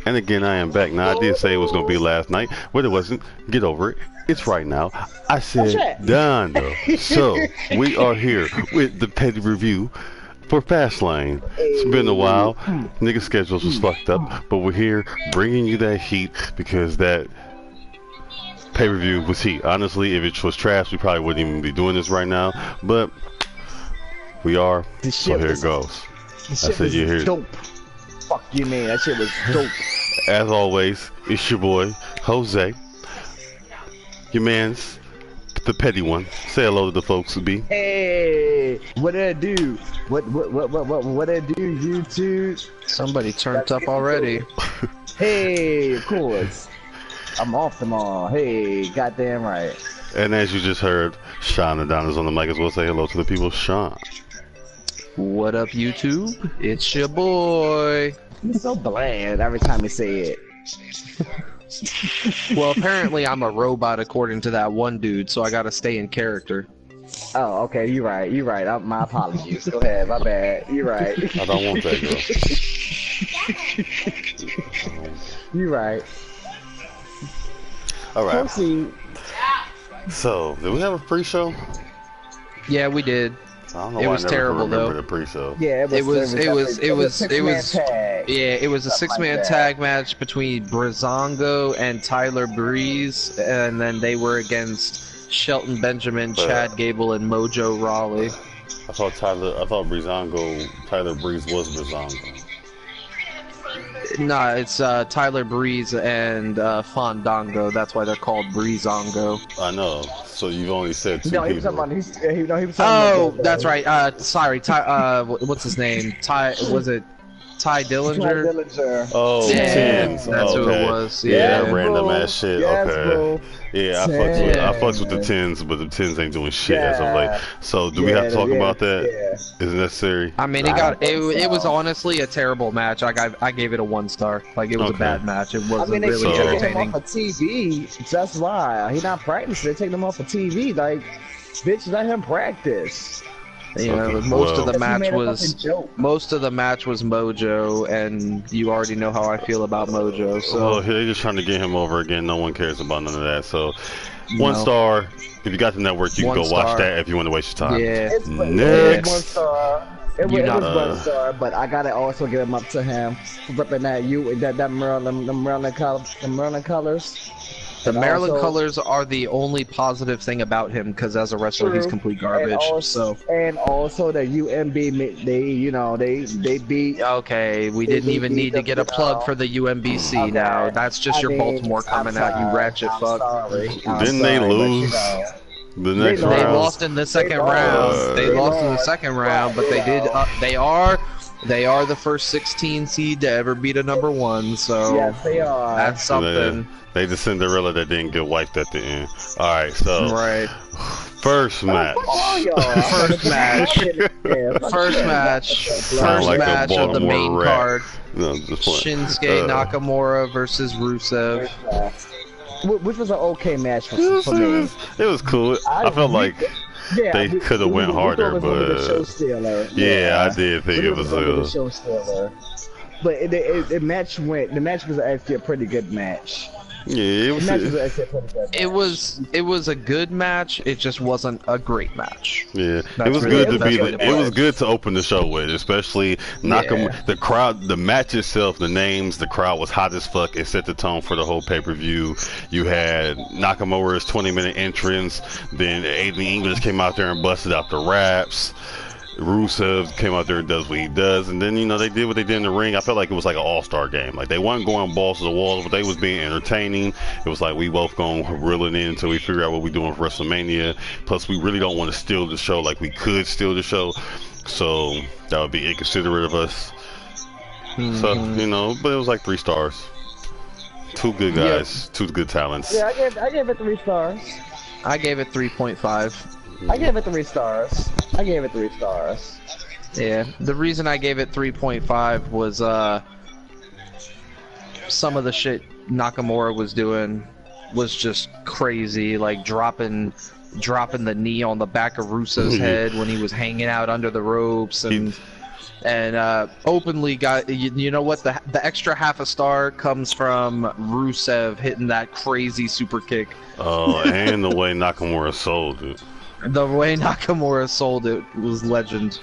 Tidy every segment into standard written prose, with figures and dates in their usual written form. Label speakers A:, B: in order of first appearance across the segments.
A: And again, I am back. Now, I did say it was going to be last night, but it wasn't. Get over it. It's right now. I said done, though. So, we are here with the petty review for Fastlane. It's been a while. Nigga schedules was fucked up, but we're here bringing you that heat because that pay-per-view was heat. Honestly, if it was trash, we probably wouldn't even be doing this right now, but we are, so here it goes.
B: I said you're here. Dope. Fuck you, man. That shit was dope.
A: As always, it's your boy, Jose. Your man's, the petty one. Say hello to the folks, B.
B: Hey, what did I do? What did I do, YouTube?
C: Somebody turned up already.
B: Hey, of course. I'm off tomorrow. Hey, goddamn right.
A: And as you just heard, Sean Adonis on the mic as well. Say hello to the people, Sean.
C: What up, YouTube? It's your boy.
B: You're so bland every time you say it.
C: Well, apparently I'm a robot according to that one dude, so I gotta stay in character.
B: Oh, okay, you're right. You're right. My apologies. Go ahead. My bad. You're right.
A: I don't want that, girl.
B: You're right.
A: All right.
B: Proceed.
A: So, did we have a pre-show?
C: Yeah, we did.
A: I don't know
C: it
A: why
C: was
A: I never
C: terrible
A: remember
C: though.
A: The pre-show.
B: Yeah, it was
C: a six-man tag match between Breezango and Tyler Breeze, and then they were against Shelton Benjamin, Chad Gable, and Mojo Rawley.
A: I thought Tyler Breeze was Breezango.
C: Nah, it's Tyler Breeze and Fandango. That's why they're called Breezango.
A: I know. So you've only said two
B: people.
A: He was
B: talking
C: about that's right. Sorry. What's his name? Was it Ty Dillinger?
B: Ty Dillinger.
A: Oh,
C: yeah,
A: Tins.
C: That's
A: okay.
C: who it was.
A: Yeah, random ass shit.
B: Yes,
A: okay.
B: Bro.
A: Yeah, I fucks with the Tins, but the Tins ain't doing shit as of late. So do we have to talk about that?
B: Yeah.
A: Is it necessary?
C: I mean, it was honestly a terrible match. I gave it a 1 star. Like, it was a bad match. It wasn't really entertaining.
B: Him off of TV. That's why he not practicing. They take him off of TV. Like, bitch, let him practice. You know, most of the match was Mojo, and you already know how I feel about Mojo. So
A: well, they're just trying to get him over again. No one cares about none of that. So, 1 star. If you got the network, you can go watch that if you want to waste your time.
C: Yeah.
A: Next.
B: 1 star. It was 1 star, but I gotta also give him up to him for ripping that Maryland colors.
C: The Maryland colors are the only positive thing about him, because as a wrestler, he's complete garbage.
B: And also the UMB, they beat.
C: Okay, we didn't even need to get a plug for the UMBC now. That's just your Baltimore coming out, you ratchet fuck.
A: Didn't they lose? The next round.
C: They lost in the second round. They lost in the second round, but they did. They are the first 16 seed to ever beat a number 1. So
B: yes, they are.
C: That's something.
A: They the Cinderella that didn't get wiped at the end. All right, so first match.
C: First match of the main card.
A: No,
C: Shinsuke Nakamura versus Rusev.
B: Which was an okay match for me.
A: It was cool. I felt like they could have went harder, but yeah, I did think it was a
B: show stealer. But the match was actually a pretty good match.
A: Yeah,
C: it was a good match. It just wasn't a great match.
A: Yeah, it was good to be. It was good to open the show with, especially the crowd, the match itself, the names, the crowd was hot as fuck. It set the tone for the whole pay-per-view. You had Nakamura's 20-minute entrance, then Aiden English came out there and busted out the raps. Rusev came out there and does what he does, and then they did what they did in the ring. I felt like it was like an all-star game. Like, they weren't going balls to the walls, but they was being entertaining. It was like we both going reeling in until we figure out what we're doing for WrestleMania. Plus, we really don't want to steal the show like we could steal the show, so that would be inconsiderate of us. So but it was like 3 stars. 2 good guys, 2 good talents.
B: Yeah, I gave it 3 stars.
C: I gave it 3.5.
B: I gave it 3 stars.
C: Yeah, the reason I gave it 3.5 was some of the shit Nakamura was doing was just crazy, like dropping the knee on the back of Rusev's head when he was hanging out under the ropes, and And openly got, you know what, the extra half a star comes from Rusev hitting that crazy super kick.
A: Oh, and the way Nakamura sold it.
C: The way Nakamura sold it was legend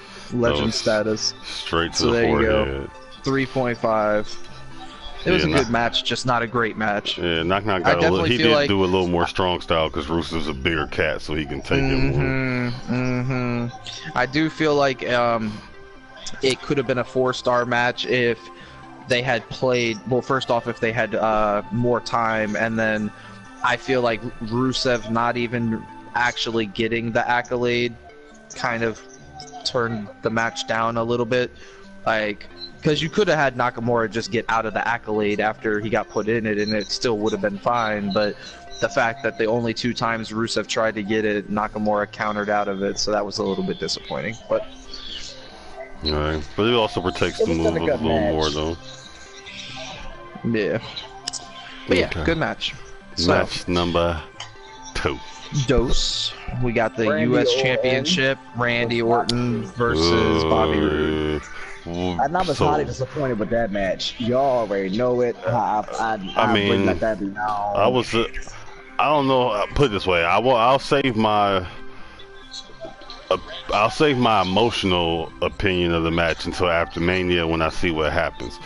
C: status.
A: Straight to the forehead.
C: 3.5. It was a good match, just not a great match.
A: Yeah, he did do a little more strong style because Rusev's a bigger cat, so he can take it more.
C: I do feel like it could have been a 4-star match if they had played. Well, first off, if they had more time, and then I feel like Rusev not even actually getting the accolade kind of turned the match down a little bit, like. Because you could have had Nakamura just get out of the accolade after he got put in it, and it still would have been fine. But the fact that the only 2 times Rusev tried to get it, Nakamura countered out of it, so that was a little bit disappointing. But
A: right, but it also protects the move a little more, though.
C: Yeah. But yeah, good match.
A: Match number 2.
C: We got the U.S. Championship, Randy Orton versus Bobby Roode.
B: And I was highly disappointed with that match. Y'all already know it. I mean, let that be known.
A: I don't know. Put it this way, I'll save my emotional opinion of the match until after Mania when I see what happens.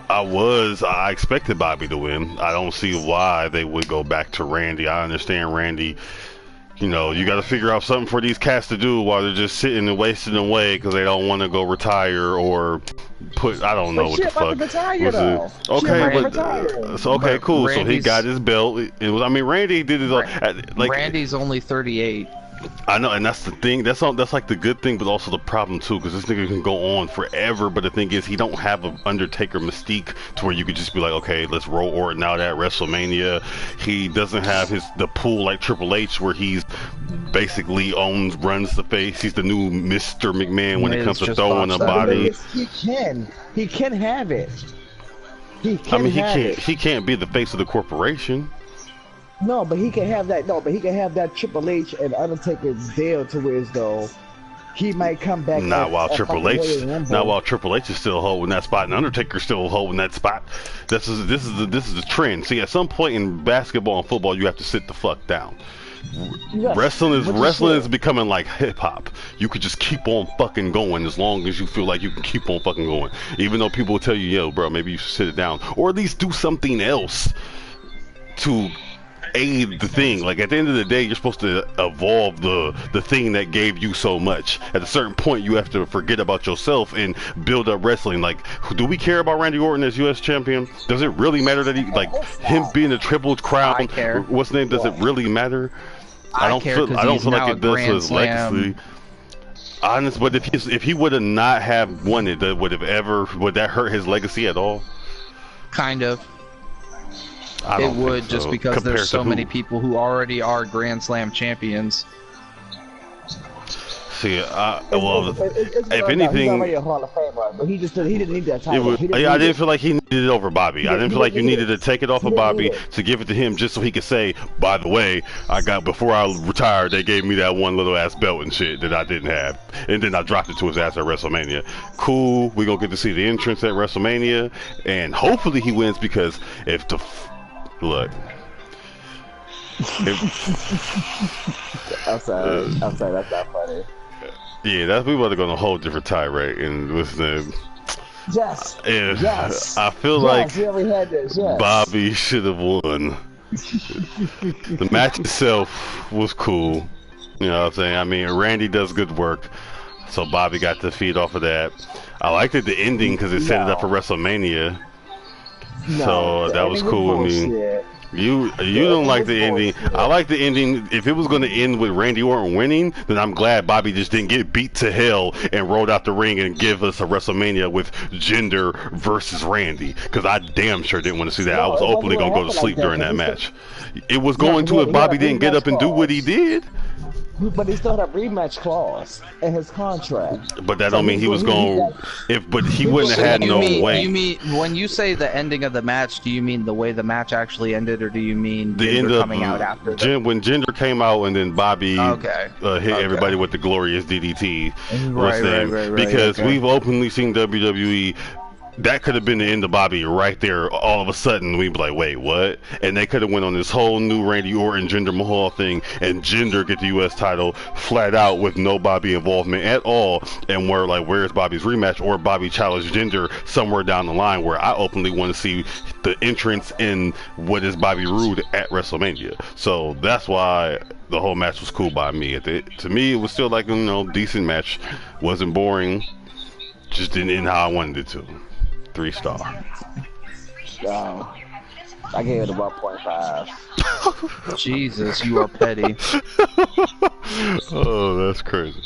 A: I expected Bobby to win. I don't see why they would go back to Randy. I understand Randy. You know, you got to figure out something for these cats to do while they're just sitting and wasting away because they don't want to go retire or put. I don't know what the fuck.
B: Retire,
A: okay, cool. So he got his belt. I mean, Randy did it. Like
C: Randy's only 38.
A: I know, and that's the thing. That's like the good thing, but also the problem too, because this nigga can go on forever. But the thing is, he don't have an Undertaker mystique to where you could just be like, okay, let's roll Orton out at WrestleMania. He doesn't have the pull like Triple H, where he's basically runs the face. He's the new Mr. McMahon when it comes to throwing a body.
B: He can have it. He
A: can't be the face of the corporation.
B: No, but he can have that. No, but he can have that Triple H and Undertaker deal to where as though he might come back.
A: Not while Triple H is still holding that spot, and Undertaker's still holding that spot. This is the trend. See, at some point in basketball and football, you have to sit the fuck down. Yes, wrestling is becoming like hip hop. You could just keep on fucking going as long as you feel like you can keep on fucking going, even though people will tell you, yo, bro, maybe you should sit it down, or at least do something else to aid the thing. Like at the end of the day, you're supposed to evolve the thing that gave you so much. At a certain point, you have to forget about yourself and build up wrestling. Like, do we care about Randy Orton as U.S. champion? Does it really matter that he, like, him being a triple crown?
C: I care.
A: What's the name? Does it really matter?
C: I don't feel like it does for his legacy.
A: Honest, but if he would have not have won it, would that hurt his legacy at all?
C: Kind of. It would, just because there's so many people who already are Grand Slam champions.
A: See, if anything,
B: he's already a Hall of Famer, but he didn't need that title.
A: I didn't feel like he needed it over Bobby. I didn't feel like you needed to take it off of Bobby to give it to him just so he could say, by the way, before I retired, they gave me that one little ass belt and shit that I didn't have, and then I dropped it to his ass at WrestleMania. Cool, we gonna get to see the entrance at WrestleMania, and hopefully he wins, because if the look.
B: I'm sorry, that's not funny.
A: Yeah, we about to go on a whole different tirade and listen.
B: Yes.
A: I feel like Bobby should have won. The match itself was cool. You know what I'm saying? I mean, Randy does good work, so Bobby got the feed off of that. I liked it, the ending, because it set it up for WrestleMania. So that was cool with me. You don't like the ending. I like the ending. If it was going to end with Randy Orton winning, then I'm glad Bobby just didn't get beat to hell and rolled out the ring and give us a WrestleMania with Jinder versus Randy, because I damn sure didn't want to see that. I was openly going to go to sleep during that match. It was going to if Bobby didn't get up and do what he did.
B: But he still had a rematch clause in his contract.
A: But that don't mean he was going. But he wouldn't have had no way.
C: You mean when you say the ending of the match? Do you mean the way the match actually ended, or do you mean
A: the end
C: of
A: coming out after? When Jinder came out and then Bobby hit everybody with the glorious DDT. Right. Because we've openly seen WWE. That could have been the end of Bobby right there. All of a sudden, we'd be like, wait, what? And they could have went on this whole new Randy Orton, Jinder Mahal thing, and Jinder get the U.S. title flat out with no Bobby involvement at all. And we're like, where's Bobby's rematch? Or Bobby challenged Jinder somewhere down the line where I openly want to see the entrance in what is Bobby Roode at WrestleMania. So that's why the whole match was cool by me. To me, it was still like, decent match. Wasn't boring. Just didn't end how I wanted it to. 3-star.
B: I gave it a 1.5.
C: Jesus, you are petty.
A: Oh, that's crazy.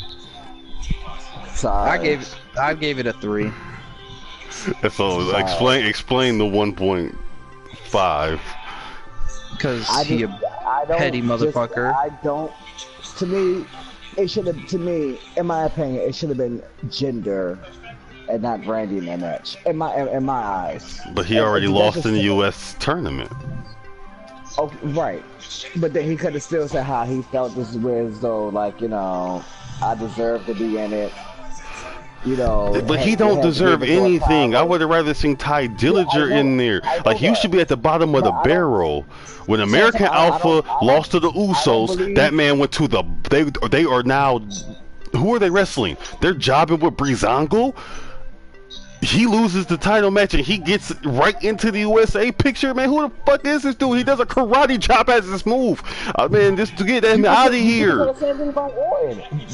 B: Sorry.
C: I gave it a 3.
A: So explain the 1.5.
C: Because he a petty motherfucker.
B: To me, it should have. To me, in my opinion, it should have been Jinder and not Randy in that match. In my eyes.
A: But he already lost in the U.S. tournament.
B: Oh, right. But then he could have still said how he felt as though, like, I deserve to be in it.
A: But he don't deserve anything. I would have rather seen Ty Dillinger in there. Like, you should be at the bottom of the barrel. When American Alpha lost to the Usos, that man went to the. They are now. Who are they wrestling? They're jobbing with Breezango. He loses the title match and he gets right into the USA picture, man. Who the fuck is this dude? He does a karate chop as his move. Man, just to get him out of here.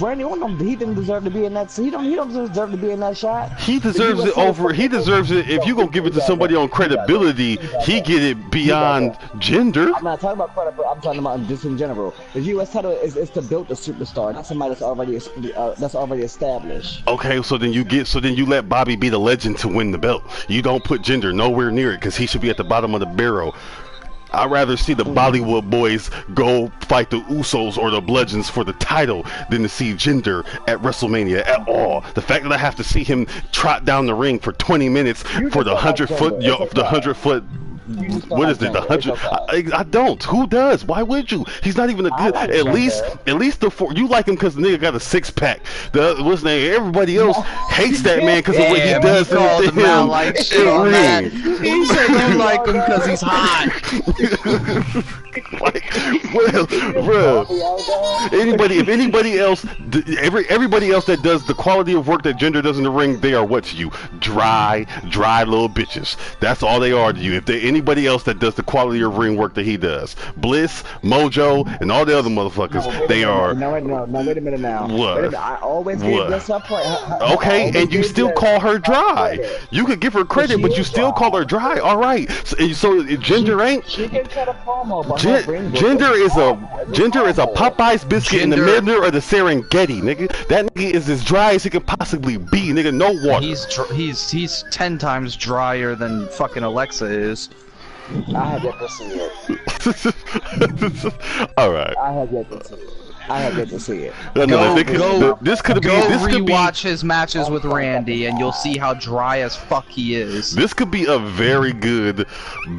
B: Randy Orton, he didn't deserve to be in that. He don't deserve to be in that shot.
A: He deserves it over. He deserves it. If you gonna give it to somebody on credibility, he get it beyond Jinder.
B: I'm not talking about credibility. I'm talking about just in general. The US title is to build a superstar, not somebody that's already established.
A: Okay, so then you let Bobby be the legend to win the belt. You don't put Jinder nowhere near it because he should be at the bottom of the barrel. I'd rather see the Bollywood boys go fight the Usos or the Bludgeons for the title than to see Jinder at WrestleMania at all. The fact that I have to see him trot down the ring for 20 minutes for the 100-foot. What is it? The 100? I don't. Who does? Why would you? He's not even a good. At least the four. You like him because the nigga got a 6-pack. What's his name? Everybody else hates that man because of what he does to him.
C: Like shit on that. He said you like him because he's hot.
A: Like, well, bro. If anybody else, everybody else that does the quality of work that Jinder does in the ring, they are what to you? Dry little bitches. That's all they are to you. If they anybody else that does the quality of ring work that he does, Bliss, Mojo, and all the other motherfuckers, they are.
B: No, wait a minute now.
A: What?
B: I always give Bliss up for
A: okay, and you still call her dry. You could give her credit, but you still call her dry. All right. So Jinder ain't.
B: She can cut a promo.
A: Jinder is a Popeye's biscuit in the middle of the Serengeti, nigga. That nigga is as dry as he could possibly be, nigga. No water.
C: He's 10 times drier than fucking Alexa is.
B: I have yet to see
A: it. All right.
B: I have yet to see it.
A: This could be.
C: Rewatch his matches with Randy, and you'll see how dry as fuck he is.
A: This could be a very good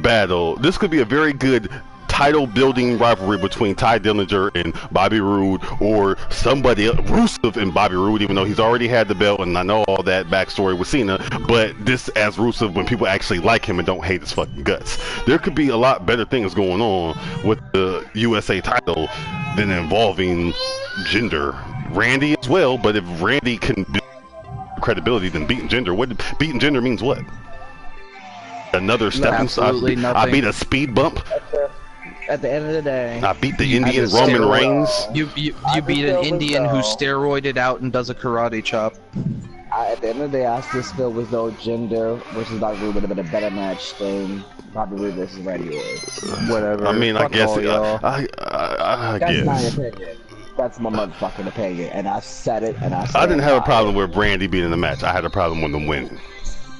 A: battle. This could be a very good title-building rivalry between Ty Dillinger and Bobby Roode, or somebody else, Rusev and Bobby Roode, even though he's already had the belt, and I know all that backstory with Cena, but this as Rusev when people actually like him and don't hate his fucking guts. There could be a lot better things going on with the USA title than involving Jinder. Randy as well, but if Randy can build credibility, then beating Jinder, beating Jinder means what? Another stepping stone? I beat a speed bump?
B: At the end of the day,
A: I beat the Indian Roman Reigns.
C: You beat an Indian who's steroided out and does a karate chop.
B: At the end of the day, I still feel as though Jinder versus Bobby Roode would have been a better match than Bobby Roode versus Randy Orton.
C: Whatever.
A: I mean, I guess. I
B: That's
A: guess.
B: my opinion. That's my motherfucking opinion, and I said it.
A: I didn't have a problem with Randy being in the match. I had a problem with him winning.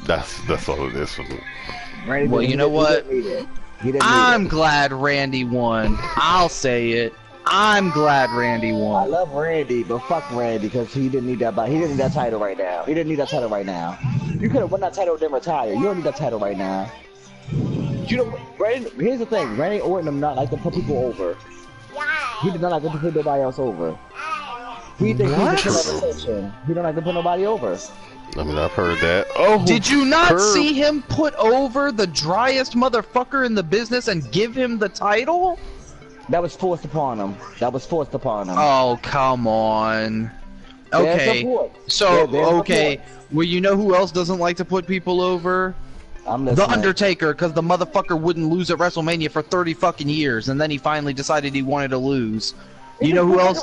A: That's all it is for me.
C: Well, you know what? I'm glad Randy won. I'll say it. I'm glad Randy
B: I
C: won.
B: love Randy, but fuck Randy because he didn't need that. But he didn't need that title right now. He didn't need that title right now. You could have won that title and then retire. You don't need that title right now. You know, Randy, here's the thing. Randy Orton did not like to put people over. He did not like to put nobody else over. He thinks he's the conversation. He don't like to put nobody over.
A: I mean, I've heard that. Oh,
C: did you not see him put over the driest motherfucker in the business and give him the title?
B: That was forced upon him. That was forced upon him.
C: Oh, come on. Okay. So, okay. Well, you know who else doesn't like to put people over? The Undertaker, because the motherfucker wouldn't lose at WrestleMania for 30 fucking years, and then he finally decided he wanted to lose. You know who else?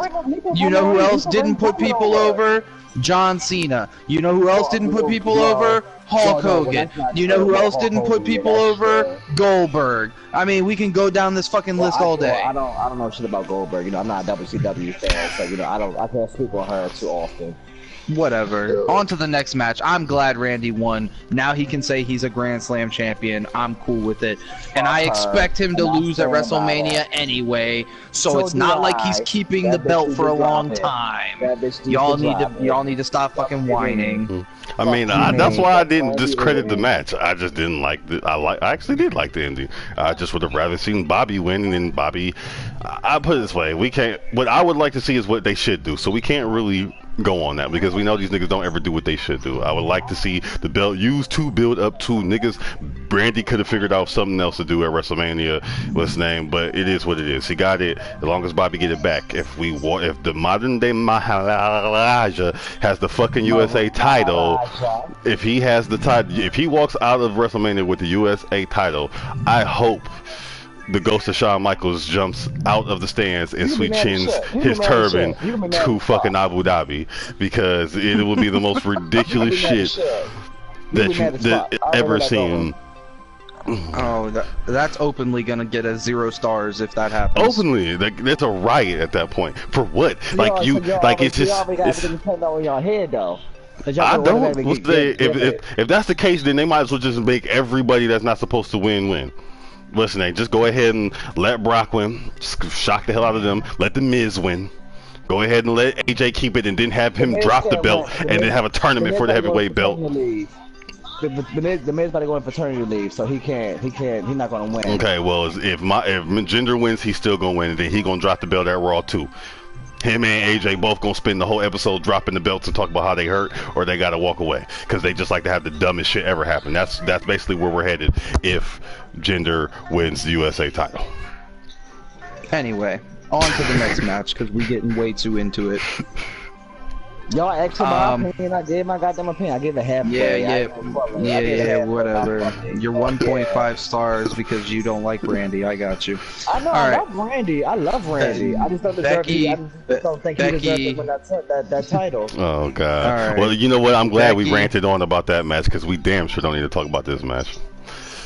C: You know who else didn't put people over? John Cena. You know who else didn't put people over? Hulk Hogan. You know who else didn't put people over? Goldberg. I mean, we can go down this fucking list all day.
B: I don't know shit about Goldberg. You know, I'm not a WCW fan, so you know, I can't speak on her too often.
C: Whatever. On to the next match. I'm glad Randy won. Now he can say he's a Grand Slam champion. I'm cool with it. And I expect him to lose at WrestleMania anyway, so it's not like he's keeping the belt for a long time. Y'all need to stop fucking whining.
A: I mean, that's why I didn't discredit the match. I just didn't like I actually did like the ending. I just would have rather seen Bobby win, and Bobby. I put it this way: we can't. What I would like to see is what they should do. So we can't really go on that because we know these niggas don't ever do what they should do. I would like to see the belt used to build up to niggas. Brandy could have figured out something else to do at WrestleMania. What's his name? But it is what it is. He got it. As long as Bobby get it back. If the modern day Maharaja has the fucking USA title, if he has the title, if he walks out of WrestleMania with the USA title, I hope the ghost of Shawn Michaels jumps out of the stands and sweet chins his turban to fucking Abu Dhabi, because it will be the most ridiculous shit that you've ever seen.
C: Oh, that's openly gonna get a 0 stars if that happens.
A: Openly, like that's a riot at that point. For what? Like it's just. I don't. If that's the case, then they might as well just make everybody that's not supposed to win. Listen, just go ahead and let Brock win. Shock the hell out of them. Let the Miz win. Go ahead and let AJ keep it, and then have him drop the belt, and then have a tournament for the heavyweight belt.
B: The Miz about to go in paternity leave, so he can't. He's not gonna win.
A: Okay, well, if Jinder wins, he's still gonna win, and then he gonna drop the belt at Raw too. Him and AJ both gonna spend the whole episode dropping the belts and talk about how they hurt or they gotta walk away because they just like to have the dumbest shit ever happen. That's basically where we're headed if Jinder wins the USA title.
C: Anyway, on to the next match because we're getting way too into it.
B: Y'all asked for my opinion. I gave my goddamn opinion. I gave a half.
C: Yeah, whatever. You're 1.5 stars because you don't like Randy. I got you.
B: I know. I love Randy. I just don't deserve it. I just don't think he deserves to win that title.
A: Oh god. Right. Well, you know what? I'm glad we ranted on about that match because we damn sure don't need to talk about this match.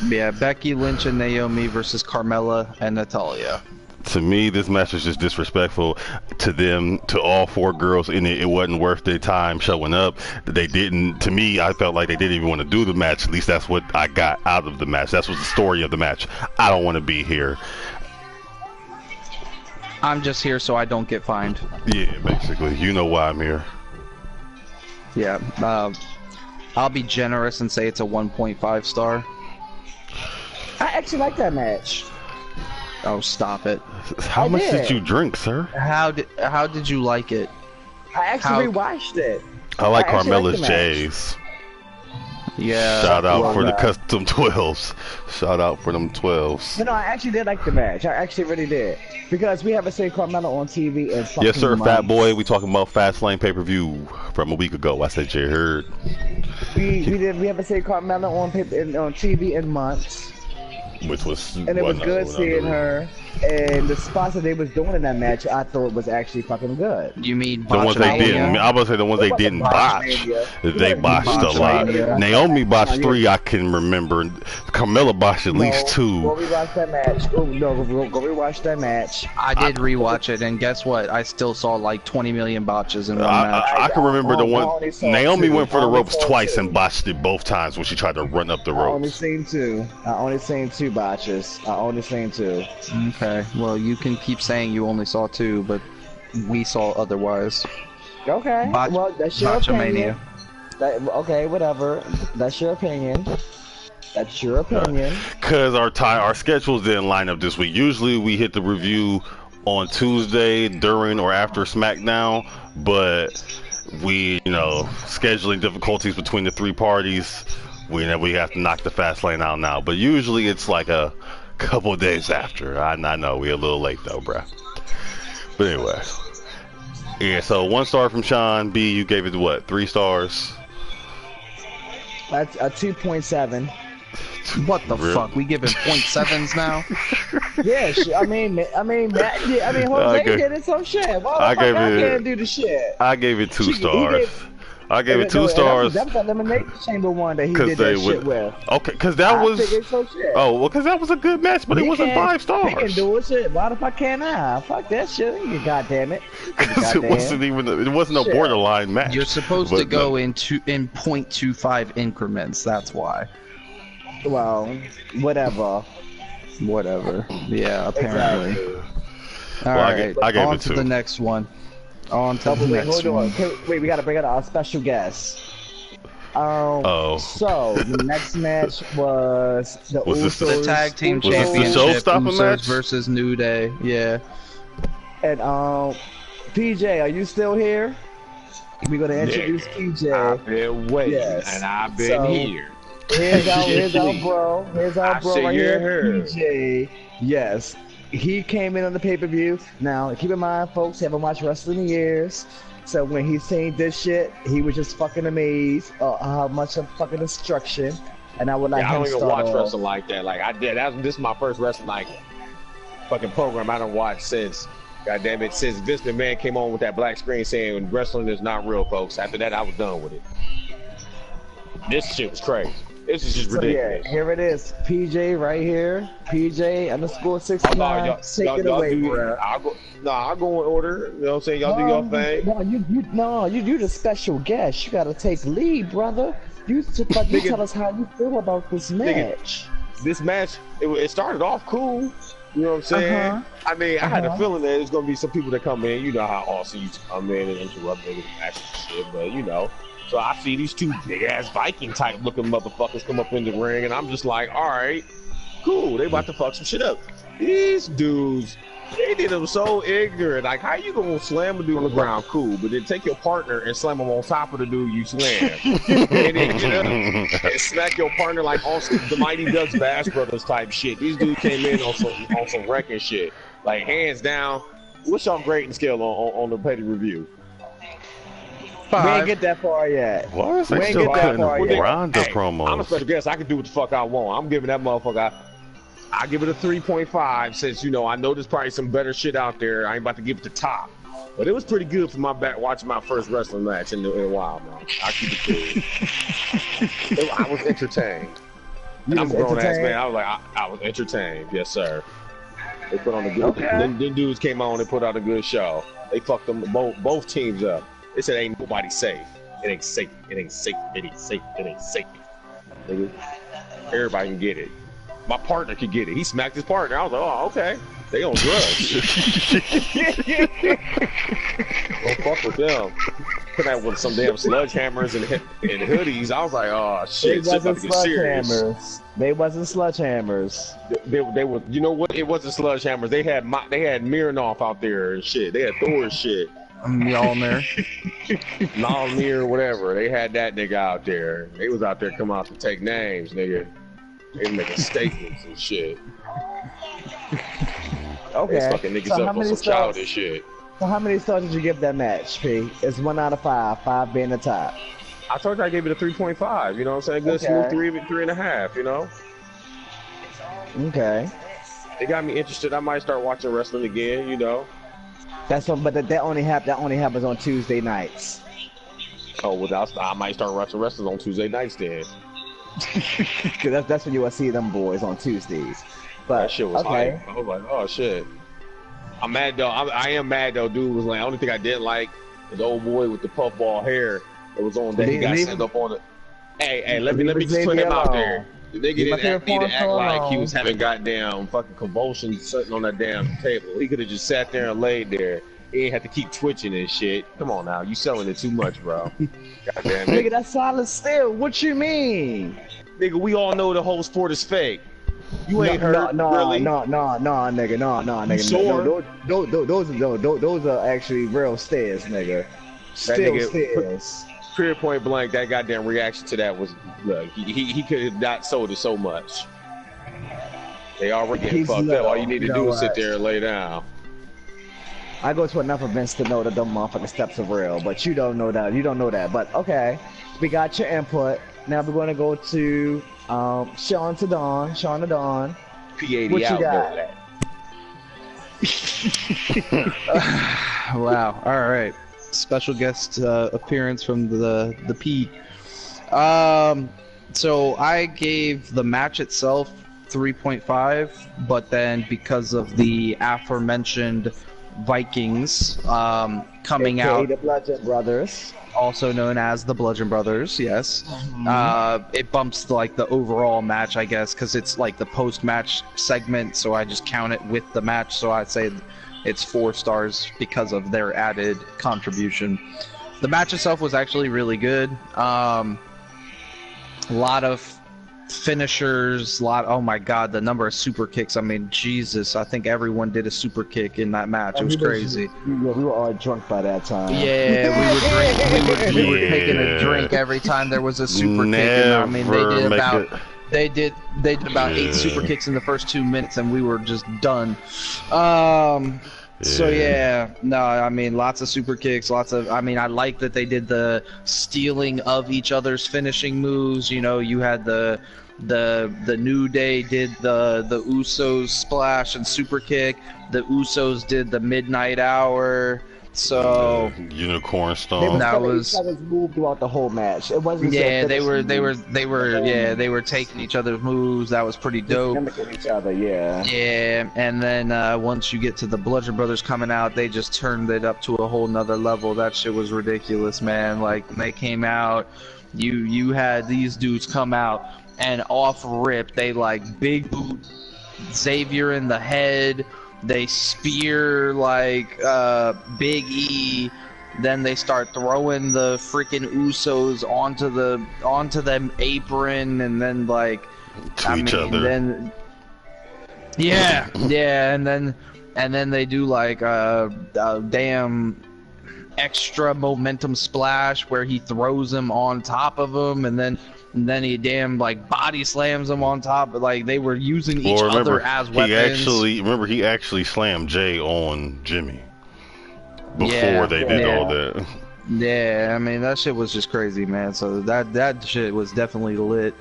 C: Yeah, Becky Lynch and Naomi versus Carmella and Natalya.
A: To me, this match was just disrespectful to them, to all 4 girls in it. It wasn't worth their time showing up. They didn't, to me, I felt like they didn't even want to do the match. At least that's what I got out of the match. That's what the story of the match. I don't want to be here.
C: I'm just here so I don't get fined.
A: Yeah, basically. You know why I'm here.
C: Yeah, I'll be generous and say it's a 1.5 star.
B: I actually like that match.
C: Oh, stop it!
A: How much did you drink, sir?
C: How did you like it?
B: I actually rewatched it.
A: I like Carmella's J's.
C: Yeah.
A: Shout out for the custom 12s. Shout out for them 12s.
B: No, I actually did like the match. I actually really did. Because we haven't seen Carmella on TV in fucking
A: Yes, sir,
B: months.
A: Fat Boy. We talking about Fastlane pay-per-view from a week ago. I said you heard.
B: We haven't seen Carmella on TV in months.
A: Which was,
B: and it was good seeing her, and the spots that they was doing in that match, I thought was actually fucking good.
C: You mean
A: the ones they didn't? I was about to say the ones they didn't botch. They botched a lot. Naomi botched 3 I can remember. Carmella botched at least 2.
B: Go rewatch that match. Go rewatch that match.
C: I did rewatch it, and guess what? I still saw like 20 million botches in one match.
A: I can remember the one. Naomi went for the ropes twice and botched it both times when she tried to run up the ropes.
B: I only seen 2. 3 botches. I only seen 2.
C: Okay, well, you can keep saying you only saw 2, but we saw otherwise.
B: Okay, well, that's your opinion. Okay, whatever. That's your opinion. That's your opinion.
A: Because our schedules didn't line up this week. Usually we hit the review on Tuesday during or after SmackDown, but we, scheduling difficulties between the 3 parties, we have to knock the Fastlane out now. But usually it's like a couple of days after. I know we're a little late though, bruh. But anyway, yeah. So 1 star from Sean. B, you gave it what? 3 stars.
B: That's a 2.7.
C: What the fuck? We giving .7s now?
B: Yeah, I mean, Jose did it some shit. Why the fuck I can't do the shit?
A: I gave it 2 stars. I gave it 2 stars.
B: That was the Elimination Chamber one that he did that shit with.
A: Okay, because that was. Oh, well, because that was a good match, but it wasn't 5 stars.
B: He can do it, shit. Why the fuck can't I? Fuck that shit. God damn it.
A: Because it wasn't a borderline match.
C: You're supposed to go in 0.25 increments. That's why.
B: Well, whatever.
C: Yeah, apparently.
A: Exactly.
C: All right,
A: I gave
C: on
A: it
C: to
A: 2.
C: the next one.
B: Wait, we gotta bring out our special guest. So the next match was the Usos,
C: the tag team
A: championship.
C: The
A: show-stopping match
C: versus New Day. Yeah.
B: And PJ, are you still here? We're gonna introduce PJ.
D: I've been waiting, and I've been here.
B: Here's our bro right here, PJ. Yes. He came in on the pay-per-view. Now, keep in mind, folks, haven't watched wrestling in years. So when he seen this shit, he was just fucking amazed how much of fucking destruction. And I would like him to
D: I don't even watch wrestling like that. Like I did. This is my first wrestling fucking program I don't watch since. God damn it, since Vince McMahon came on with that black screen saying wrestling is not real, folks. After that, I was done with it. This shit was crazy. This is just ridiculous.
B: Yeah, here it is. PJ right here. PJ_69. Take it away, bro.
D: I'll go in order. You know what I'm saying? Y'all do your thing.
B: You do the special guest. You gotta take lead, brother. You tell us how you feel about this match.
D: This match, it started off cool. You know what I'm saying? I mean, I had a feeling that there's gonna be some people that come in. You know how awesome you come in and interrupt niggas and matches and shit, but So I see these 2 big-ass Viking type looking motherfuckers come up in the ring, and I'm just like, all right, cool. They about to fuck some shit up. These dudes, they did them so ignorant. Like, how you gonna slam a dude on the ground? Cool, but then take your partner and slam him on top of the dude you slam, and then get up and smack your partner like on the Mighty Ducks Bash Brothers type shit. These dudes came in on some wrecking shit. Like, hands down. What's y'all grading scale on the pay-per-view?
B: 5. We ain't get that far yet.
A: Why is they still cutting Ronda promos?
D: I'm a special guest. I can do what the fuck I want. I'm giving that motherfucker. I give it a 3.5 since I know there's probably some better shit out there. I ain't about to give it the top, but it was pretty good for my back watching my first wrestling match in a while, man. I keep it cool. I was entertained. I'm a grown ass man. I was like, I was entertained. Yes, sir. They put on a good. Them dudes came on and put out a good show. They fucked them both teams up. They said ain't nobody safe. It ain't safe. It ain't safe. It ain't safe. It ain't safe. Nigga. Everybody can get it. My partner could get it. He smacked his partner. I was like, oh, okay. They on drugs. Don't fuck with them. Put out with some damn sledgehammers and hoodies. I was like, oh shit, shit about to get serious.
B: They wasn't sledgehammers.
D: They were. You know what? It wasn't sledgehammers. They had Mironov out there and shit. They had Thor shit.
C: Mjolnir.
D: Mjolnir, whatever. They had that nigga out there. They was out there coming out to take names, nigga. They making statements and shit.
B: Okay.
D: They fucking niggas up on some childish shit.
B: So how many stars did you give that match, P? It's 1 out of 5, 5 being the top.
D: I told you I gave it a 3.5. You know what I'm saying? Good smooth 3.5. You know.
B: Okay.
D: It got me interested. I might start watching wrestling again. You know.
B: That's what, but that only happens on Tuesday nights.
D: Oh well, I might start watching wrestling on Tuesday nights then.
B: Cause that's when you will see them boys on Tuesdays. But
D: that shit was hype. I was like, oh shit. I'm mad though. I am mad though. Dude was like, the only thing I didn't like is the old boy with the puffball hair that was on that. He got sent up on it. Hey, let me just put him out there. The nigga didn't need to act like he was having goddamn fucking convulsions sitting on that damn table. He could have just sat there and laid there. He ain't have to keep twitching and shit. Come on now, you selling it too much, bro. Goddamn it.
B: Nigga, that's solid still. What you mean?
D: Nigga, we all know the whole sport is fake. You ain't hurt, really?
B: No, nigga.
D: Sure.
B: Those are actually real stairs, nigga. Still stairs.
D: Period, point blank, that goddamn reaction to that was, look, he could have not sold it so much. They already getting fucked up. All you need to do is sit there and lay down.
B: I go to enough events to know that them motherfucking steps are real, but you don't know that. You don't know that. But okay, we got your input. Now we're gonna go to Sean to Dawn. Sean to Dawn.
D: P80
B: what you
D: out
B: got?
C: Wow. All right. Special guest appearance from the P. So I gave the match itself 3.5, but then because of the aforementioned Vikings coming out,
B: the Bludgeon Brothers,
C: also known as the Bludgeon Brothers, yes, it bumps like the overall match, I guess, because it's like the post-match segment, so I just count it with the match. So I'd say it's 4 stars because of their added contribution. The match itself was actually really good. A lot of finishers, oh my god, the number of super kicks. I mean, Jesus, I think everyone did a super kick in that match. It was crazy.
B: We were all drunk by that time.
C: Yeah, we were taking a drink every time there was a super kick. And, I mean, they did about 8 super kicks in the first 2 minutes, and we were just done. So yeah, no, I mean, lots of super kicks, I mean, I like that they did the stealing of each other's finishing moves. You know, you had the New Day did the Usos splash and super kick. The Usos did the Midnight Hour. So
A: Unicorn Stone.
B: That was moved throughout the whole match. It wasn't.
C: Yeah, they were taking each other's moves. That was pretty dope.
B: Mimicking each other, yeah.
C: Yeah, and then once you get to the Bludgeon Brothers coming out, they just turned it up to a whole nother level. That shit was ridiculous, man. Like, when they came out, you had these dudes come out and off rip, they like big boot Xavier in the head. They spear like Big E, then they start throwing the freaking Usos onto the apron, and then like
A: each other.
C: Then and then they do like a damn extra momentum splash where he throws him on top of him, and then he damn like body slams him on top. But like, they were using each other as weapons.
A: He actually slammed Jay on Jimmy before they did all that.
C: Yeah, I mean, that shit was just crazy, man. So that shit was definitely lit.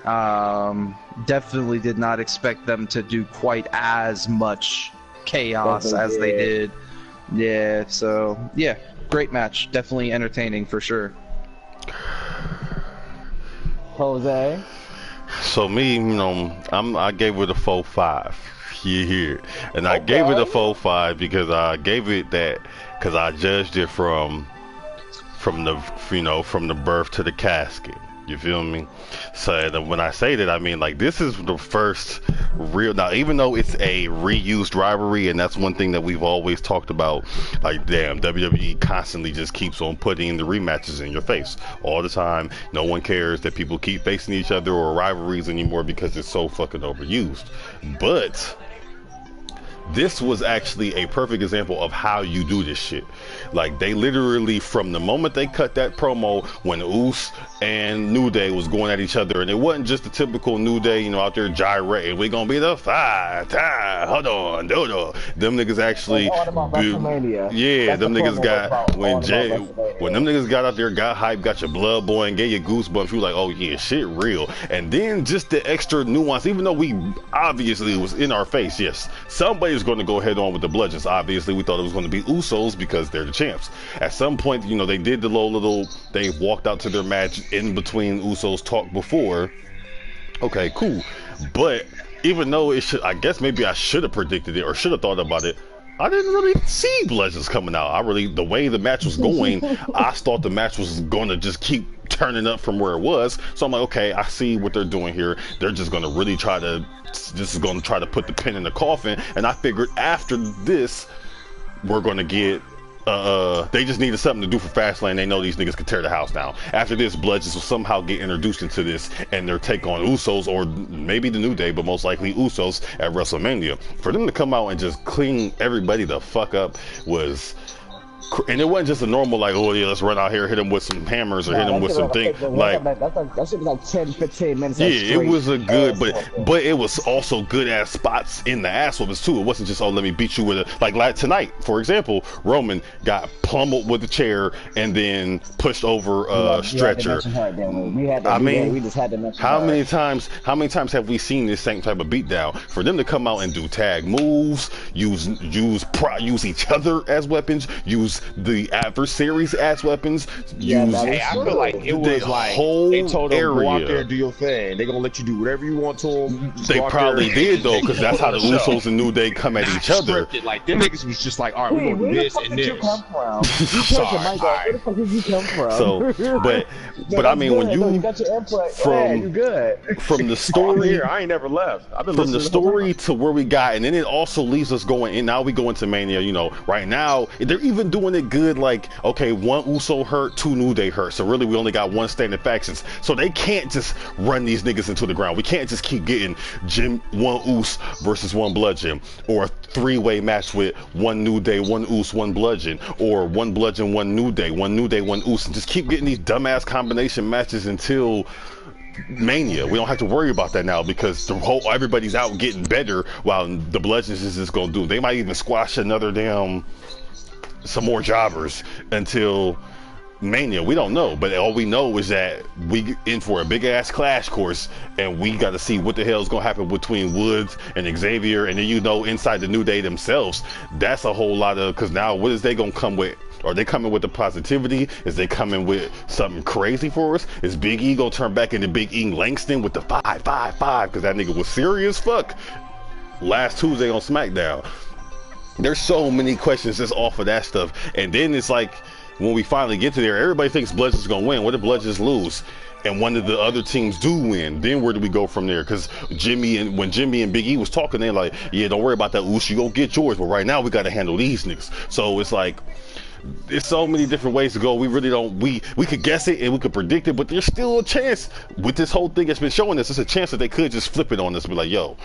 C: Definitely did not expect them to do quite as much chaos as they did. Yeah, so yeah, great match. Definitely entertaining for sure.
B: Jose.
A: So me, I gave it a 4.5. You hear? And I gave it a 4.5 because I gave it that because I judged it from the birth to the casket. You feel me? So when I say that, I mean, like, this is the first real, now even though it's a reused rivalry, and that's one thing that we've always talked about, like, damn, WWE constantly just keeps on putting the rematches in your face all the time. No one cares that people keep facing each other or rivalries anymore because it's so fucking overused. But this was actually a perfect example of how you do this shit. Like, they literally, from the moment they cut that promo when Uso and New Day was going at each other, and it wasn't just the typical New Day, out there gyrating, we gonna be the 5 time, hold on, dodo. Them niggas actually, them niggas got, when them niggas got out there, got hyped, got your blood boiling, gave you goosebumps, you like, oh yeah, shit real. And then just the extra nuance, even though we obviously, it was in our face, yes, somebody's going to go head on with the Bludgeons. Obviously, we thought it was going to be Usos because they're the champs. At some point, they did the little, they walked out to their match in between Usos talk before. Okay, cool. But even though I guess maybe I should have predicted it or should have thought about it, I didn't really see Bludgeons coming out. The way the match was going, I thought the match was going to just keep turning up from where it was. So I'm like, okay, I see what they're doing here. They're just going to really this is going to try to put the pin in the coffin. And I figured after this, we're going to get, they just needed something to do for Fastlane. They know these niggas can tear the house down. After this, Bludgeons will somehow get introduced into this and their take on Usos, or maybe the New Day, but most likely Usos at WrestleMania. For them to come out and just clean everybody the fuck up was... And it wasn't just a normal, like, oh yeah, let's run out here, hit him with some hammers or hit him with some things.
B: That shit was like 10, 15 minutes.
A: Yeah, it was a good, but it was also good ass spots in the ass whoopings too. It wasn't just, oh, let me beat you with it. Like tonight, for example, Roman got pummeled with a chair and then pushed over a stretcher.
B: We just had to mention
A: how many times have we seen this same type of beatdown? For them to come out and do tag moves, use each other as weapons, use the adversaries as weapons.
D: I feel like it was like they told them go out there and do your thing. They're gonna let you do whatever you want to them.
A: They probably did though, because that's how the Usos and New Day come at each other.
D: Like them niggas was just like, all right, we're gonna do this and this.
B: Where the fuck did you come from?
A: So, but I mean, when you
B: got your input you good.
A: From the story
D: here, I ain't never left. I've been
A: from the story to where we got, and then it also leaves us going. And now we go into Mania. You know, right now they're even doing it good. Like, okay, one Uso hurt, two New Day hurt. So really, we only got one standing factions. So they can't just run these niggas into the ground. We can't just keep getting one Us versus one Bludgeon, or a three-way match with one New Day, one Us, one Bludgeon, or one Bludgeon, one New Day, one Us, and just keep getting these dumbass combination matches until Mania. We don't have to worry about that now because everybody's out getting better while the Bludgeons is just gonna do. They might even squash some more jobbers until Mania. We don't know, but all we know is that we in for a big ass clash course, and we got to see what the hell is gonna happen between Woods and Xavier, and then inside the New Day themselves. That's a whole lot of, because now what is they gonna come with? Are they coming with the positivity? Is they coming with something crazy for us? Is Big E gonna turn back into Big E Langston with the 5-5-5? Because that nigga was serious fuck last Tuesday on SmackDown. There's so many questions just off of that stuff. And then it's like, when we finally get to there, everybody thinks Bludgeon's gonna win. What if Bludgeon's lose? And one of the other teams do win. Then where do we go from there? Because when Jimmy and Big E was talking, they're like, yeah, don't worry about that, Uso, you gonna get yours. But right now we gotta handle these niggas. So it's like, there's so many different ways to go. We really don't, we could guess it and we could predict it, but there's still a chance with this whole thing that's been showing us. There's a chance that they could just flip it on us and be like, yo,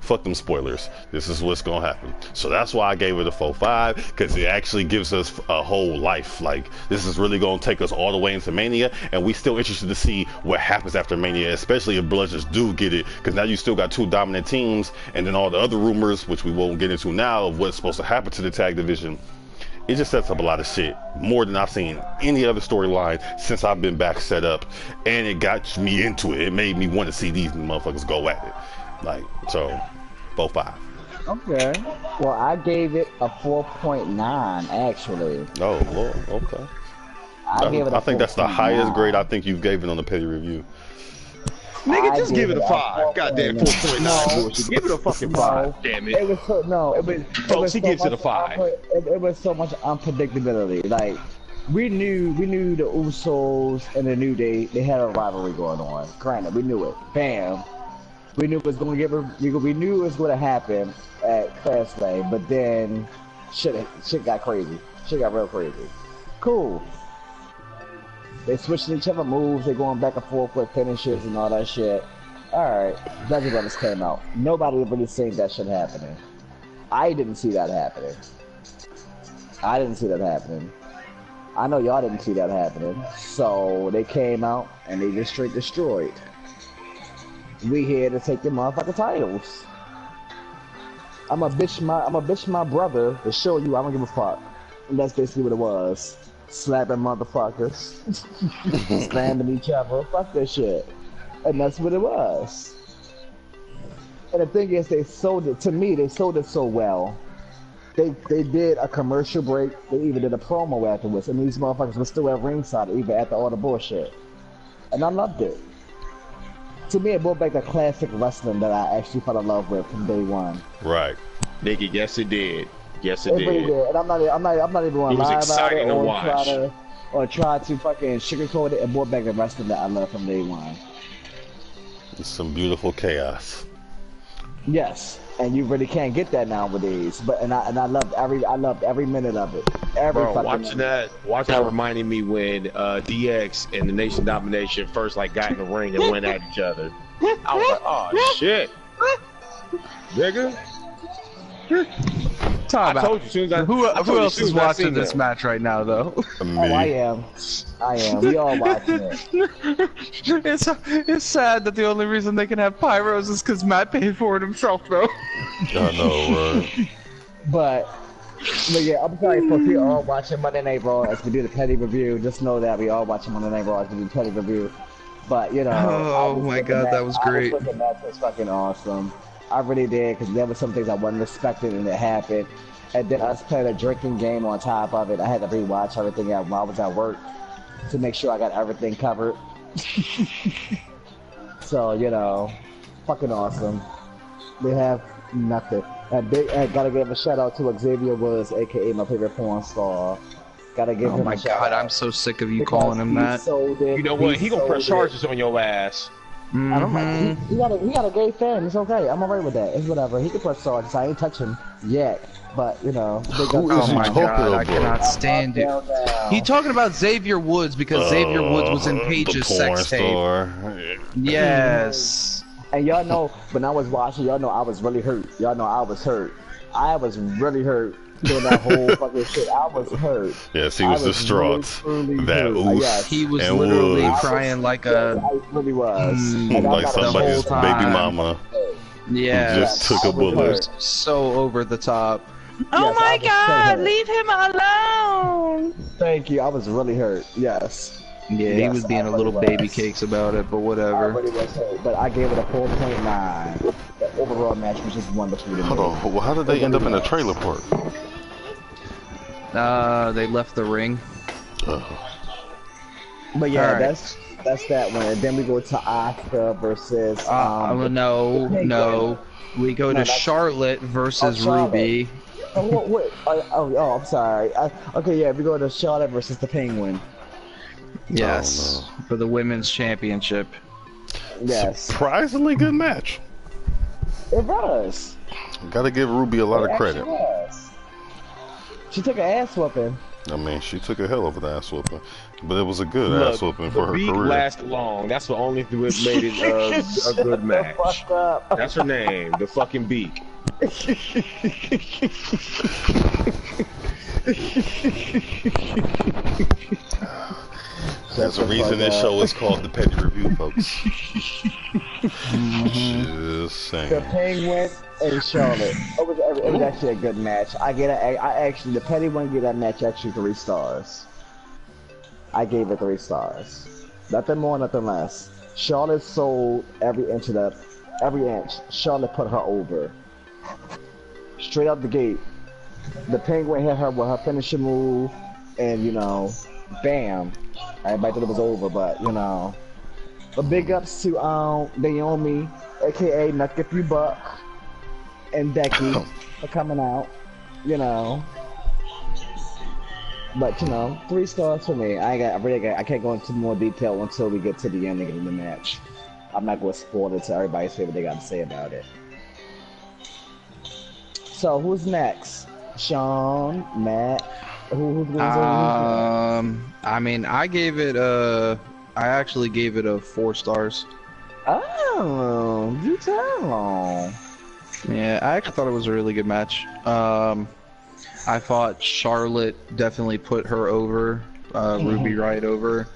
A: fuck them spoilers. This is what's gonna happen. So that's why I gave it a 4-5, because it actually gives us a whole life. Like, this is really gonna take us all the way into Mania, and we still interested to see what happens after Mania, especially if Bludgeons do get it, because now you still got two dominant teams, and then all the other rumors, which we won't get into now, of what's supposed to happen to the tag division. It just sets up a lot of shit, more than I've seen any other storyline since I've been back set up, and it got me into it. It made me want to see these motherfuckers go at it. Like, so 4-5.
B: Okay. Well, I gave it a 4.9 actually.
A: Oh Lord. Okay.
B: I
A: think that's the highest grade I think you've given on the pay review.
D: Nigga, just give it a 5. Goddamn 4.9. Give it a fucking 5. Damn it.
B: It was so, no. It was.
D: Folks, he gives it a 5.
B: It was so much unpredictability. Like, we knew the Usos and the New Day, they had a rivalry going on. Granted, we knew it. Bam. We knew it was going to we knew it was going to happen at Fastlane, but then shit got crazy. Shit got real crazy. Cool. They switching each other moves. They going back and forth with finishes and all that shit. All right, Legend Brothers came out. Nobody really seen that shit happening. I didn't see that happening. I know y'all didn't see that happening. So they came out and they just straight destroyed. We here to take your motherfucking titles. I'm a bitch my brother to show you I don't give a fuck. And that's basically what it was. Slapping motherfuckers. Slamming each other. Fuck that shit. And that's what it was. And the thing is, they sold it so well. They did a commercial break. They even did a promo afterwards. And these motherfuckers were still at ringside even after all the bullshit. And I loved it. To me, it brought back the classic wrestling that I actually fell in love with from day one.
A: Right.
D: Nigga, yes it did. Yes, it did.
B: Really did. And I'm not even going to lie about it or try to fucking sugarcoat it and brought back the rest of that I love from day one.
A: It's some beautiful chaos.
B: Yes, and you really can't get that nowadays. But I loved every minute of it.
D: Watching that reminded me when DX and the Nation Domination first like got in the ring and went at each other. I was like, oh shit, nigga.
C: I told you, who else is watching this match right now, though?
B: Oh, I am. We all watching it.
C: It's sad that the only reason they can have pyros is because Matt paid for it himself, though.
A: I know, right?
B: But yeah, I'm sorry for we all watching Monday Night Raw as we do the petty review. Just know that we all watching Monday Night Raw as we do the petty review. But you know,
C: oh my god, that was great.
B: The match was fucking awesome. I really did, because there were some things I wasn't expecting and it happened. And then us playing a drinking game on top of it. I had to rewatch everything while I was at work to make sure I got everything covered. So, you know, fucking awesome. They have nothing. I gotta give a shout out to Xavier Woods, aka my favorite porn star. Gotta give him a shout out.
C: Oh my god, I'm so sick of you calling him that.
D: You know what? He gonna press charges on your ass.
B: I don't mind. He got a gay fan. It's okay. I'm alright with that. It's whatever. He can press charges. I ain't touch him yet. But, you know.
C: Oh my god, I cannot stand it. He talking about Xavier Woods because Xavier Woods was in Paige's sex tape. Yes.
B: And y'all know, when I was watching, y'all know I was really hurt. Y'all know I was hurt. I was really hurt doing that whole fucking shit. I was hurt.
A: Yes, he was distraught.
B: Yes.
C: He was literally crying like a...
B: I really was.
A: Like somebody's baby mama.
C: Yeah.
A: Just took a bullet.
C: So over the top.
E: Oh my god, leave him alone!
B: Thank you, I was really hurt, yes.
C: Yeah, he was being a little baby cakes about it, but whatever.
B: I really was hurt, but I gave it a 4.9. The overall match was just wonderful.
A: Hold on, well, how did they end up in a trailer park?
C: They left the ring.
B: But yeah, that's that one. And then we go to Asuka versus
C: no. We go to Charlotte versus Ruby.
B: Oh, I'm sorry. Okay, yeah, we go to Charlotte versus the Penguin.
C: Yes, for the women's championship.
B: Yes.
A: Surprisingly good match.
B: It was.
A: Gotta give Ruby a lot of credit.
B: She took an ass whooping.
A: I mean, she took a hell of an ass whooping, but it was a good ass whooping for her career.
D: The beat lasted long. That's the only thing that made it a good match. That's her name, the fucking Beak.
A: There's a reason this show is called the Petty Review, folks. Just saying.
B: The Penguin and Charlotte. It was actually a good match. The Petty one gave that match actually 3 stars. I gave it 3 stars. Nothing more, nothing less. Charlotte sold every inch. Charlotte put her over. Straight out the gate. The Penguin hit her with her finishing move, and you know, bam. Everybody thought it was over, but you know. But big ups to Naomi, aka Nuck If You Buck, and Becky for coming out. You know. But you know, 3 stars for me. I can't go into more detail until we get to the ending of the match. I'm not going to spoil it to everybody say what they got to say about it. So who's next? Sean, Matt. Who's
C: I mean, I actually gave it a 4 stars.
B: Oh, you tell.
C: Yeah, I actually thought it was a really good match. I thought Charlotte definitely put her over, Ruby right over.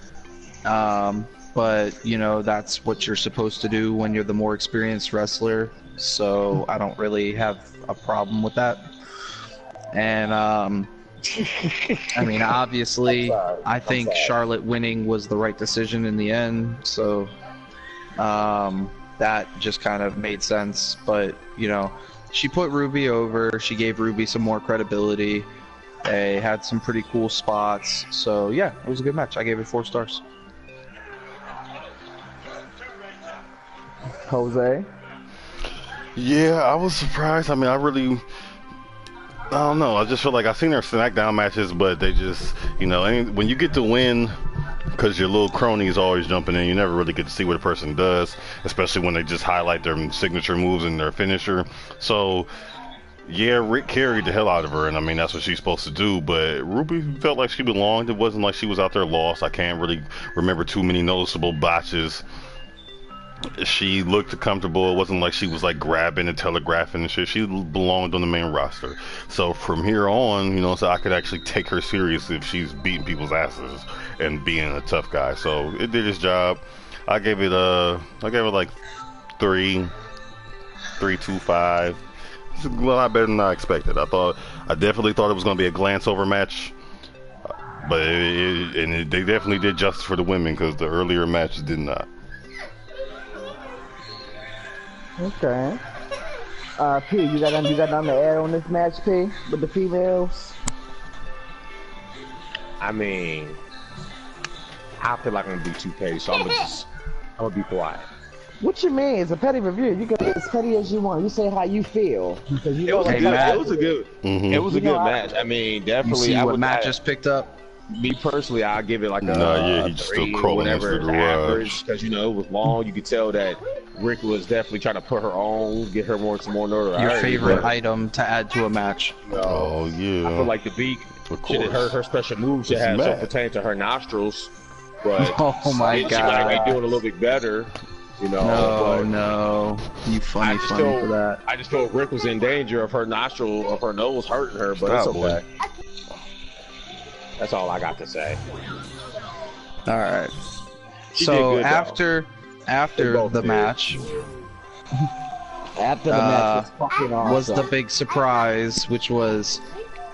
C: But, you know, that's what you're supposed to do when you're the more experienced wrestler. So I don't really have a problem with that. And, I mean, obviously, I think Charlotte winning was the right decision in the end. So that just kind of made sense. But, you know, she put Ruby over. She gave Ruby some more credibility. They had some pretty cool spots. So, yeah, it was a good match. I gave it 4 stars.
B: Jose?
A: Yeah, I was surprised. I mean, I don't know. I just feel like I've seen their SmackDown matches, but they just, you know, when you get to win, because your little crony is always jumping in, you never really get to see what a person does, especially when they just highlight their signature moves and their finisher. So, yeah, Rick carried the hell out of her, and I mean, that's what she's supposed to do, but Ruby felt like she belonged. It wasn't like she was out there lost. I can't really remember too many noticeable botches. She looked comfortable. It wasn't like she was like grabbing and telegraphing and shit. She belonged on the main roster. So from here on, you know, so I could actually take her serious if she's beating people's asses and being a tough guy. So it did its job. I gave it like 3.25. It's a lot better than I expected. I definitely thought it was going to be a glance over match, but they definitely did justice for the women because the earlier matches did not.
F: Okay. P, you got nothing to add on this match, P, with the females?
D: I mean, I feel like I'm gonna be too petty, so I'm gonna be quiet.
F: What you mean? It's a petty review. You can be as petty as you want. You say how you feel.
D: It was a good match. I mean, definitely.
C: You see what matches picked up?
D: Me personally, I'll give it like
A: he just still crawling into the garage
D: because you know it was long. You could tell that Rick was definitely trying to put her on, get her some more notoriety.
C: Your favorite item to add to a match?
A: Oh yeah.
D: I feel like the beak. Her special move should have some pertain to her nostrils, but
C: oh my god,
D: she might be doing a little bit better. You know,
C: no, you funny for that.
D: I just felt Rick was in danger of her nose hurting her, but it's okay. That's all I got to say.
C: All right. So after the match,
F: was fucking awesome.
C: Was the big surprise, which was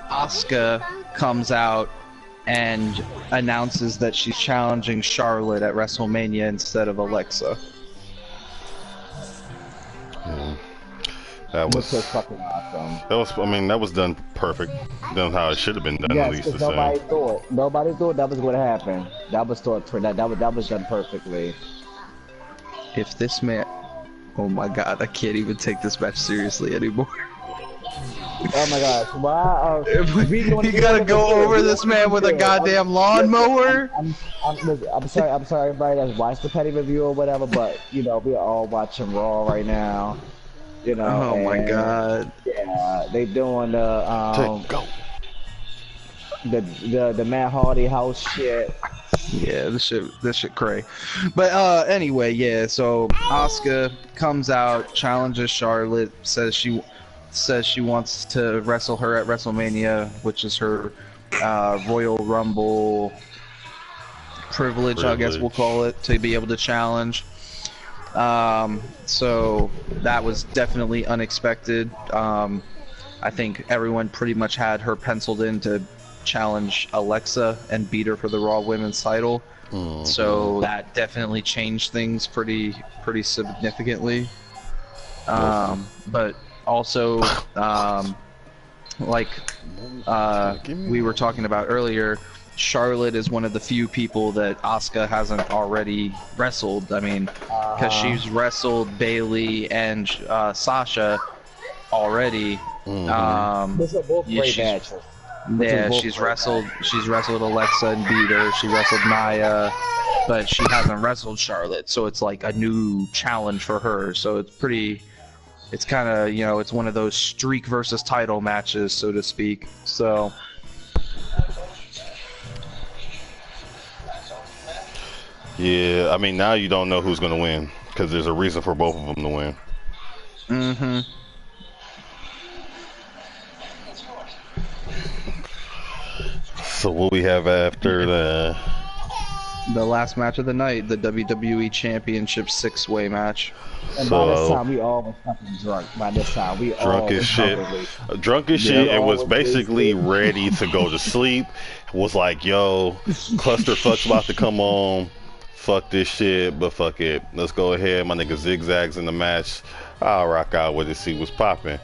C: Asuka comes out and announces that she's challenging Charlotte at WrestleMania instead of Alexa.
A: That was
F: so fucking awesome.
A: That was done perfect. Done how it should have been done, at least.
F: Nobody thought that was going to happen. That was done perfectly.
C: If this man, oh my god, I can't even take this match seriously anymore.
F: Oh my gosh! Wow,
C: you gotta go over this man with a goddamn lawnmower.
F: I'm sorry, everybody that's watched the petty review or whatever, but you know we're all watching Raw right now. You know.
C: Oh my god.
F: Yeah, they doing the Matt Hardy house shit.
C: Yeah, this shit cray. But anyway, yeah. So Asuka comes out, challenges Charlotte, says she wants to wrestle her at WrestleMania, which is her Royal Rumble privilege, I guess we'll call it, to be able to challenge. So that was definitely unexpected. I think everyone pretty much had her penciled in to challenge Alexa and beat her for the Raw Women's title. So that definitely changed things pretty significantly. But also, we were talking about earlier, Charlotte is one of the few people that Asuka hasn't already wrestled. I mean, because she's wrestled Bayley and Sasha already.
F: Those are both great matches.
C: Yeah, she's wrestled Alexa and beat her. She wrestled Nia, but she hasn't wrestled Charlotte. So it's like a new challenge for her. So it's kind of, you know, it's one of those streak versus title matches, so to speak. So.
A: Yeah, I mean, now you don't know who's going to win because there's a reason for both of them to win.
C: Mm-hmm.
A: So what we have after the
C: last match of the night, the WWE Championship 6-way match.
F: And by this time, we all was fucking drunk. By this time, we all
A: drunk as shit. Drunk as shit. It was basically ready to go to sleep. Was like, yo, clusterfuck's about to come on. Fuck this shit, but fuck it. Let's go ahead. My nigga Zigzags in the match. I'll rock out with it, see what's popping.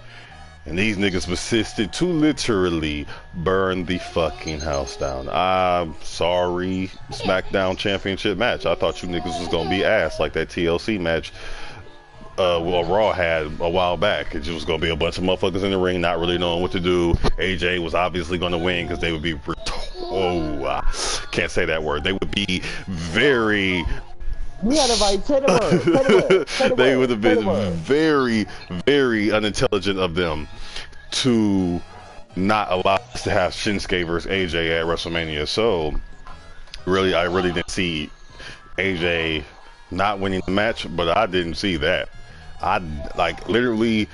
A: And these niggas persisted to literally burn the fucking house down. I'm sorry, SmackDown Championship match. I thought you niggas was gonna be ass like that TLC match. Raw had a while back. It just was gonna be a bunch of motherfuckers in the ring, not really knowing what to do. AJ was obviously gonna win because they would be can't say that word. They would be very.
F: We had to write, say the word. Say the word. Say the
A: They
F: word.
A: would have been very, very unintelligent of them to not allow us to have Shinsuke versus AJ at WrestleMania. So, really, I really didn't see AJ not winning the match, but I didn't see that. I like literally.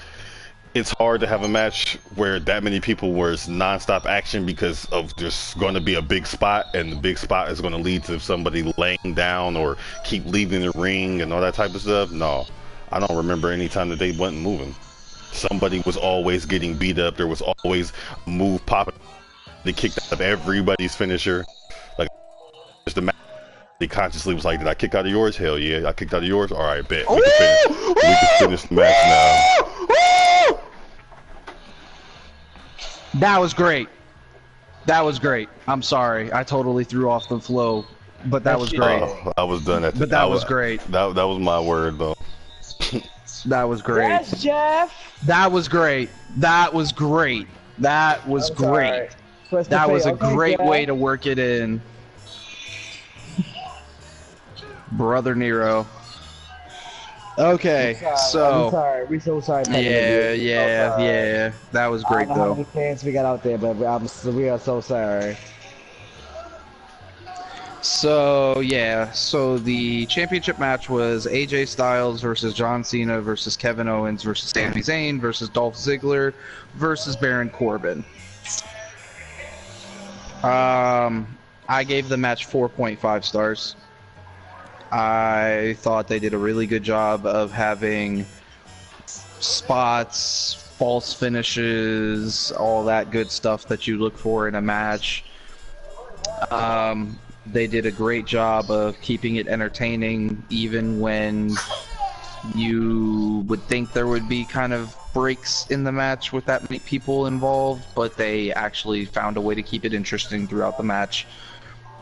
A: It's hard to have a match where that many people where it's non-stop action because of there's going to be a big spot, and the big spot is going to lead to somebody laying down or keep leaving the ring and all that type of stuff. No, I don't remember any time that they wasn't moving. Somebody was always getting beat up. There was always a move popping. They kicked out of everybody's finisher. Like just the match. He consciously was like, "Did I kick out of yours? Hell yeah, I kicked out of yours. All right, bet we can finish the match now."
C: That was great. That was great. I'm sorry. I totally threw off the flow, but that was great.
A: I was done at the.
C: But that was great.
A: That was my word though.
C: That was great.
F: Yes, Jeff.
C: That was great. That was great. That was great. That was a great way to work it in. Brother Nero. Okay, so.
F: I'm sorry. We're so sorry.
C: Yeah. That was great,
F: I don't know how
C: though.
F: many fans we got out there, but we are so sorry.
C: So, yeah. So, the championship match was AJ Styles versus John Cena versus Kevin Owens versus Sami Zayn versus Dolph Ziggler versus Baron Corbin. I gave the match 4.5 stars. I thought they did a really good job of having spots, false finishes, all that good stuff that you look for in a match. They did a great job of keeping it entertaining, even when you would think there would be kind of breaks in the match with that many people involved, but they actually found a way to keep it interesting throughout the match.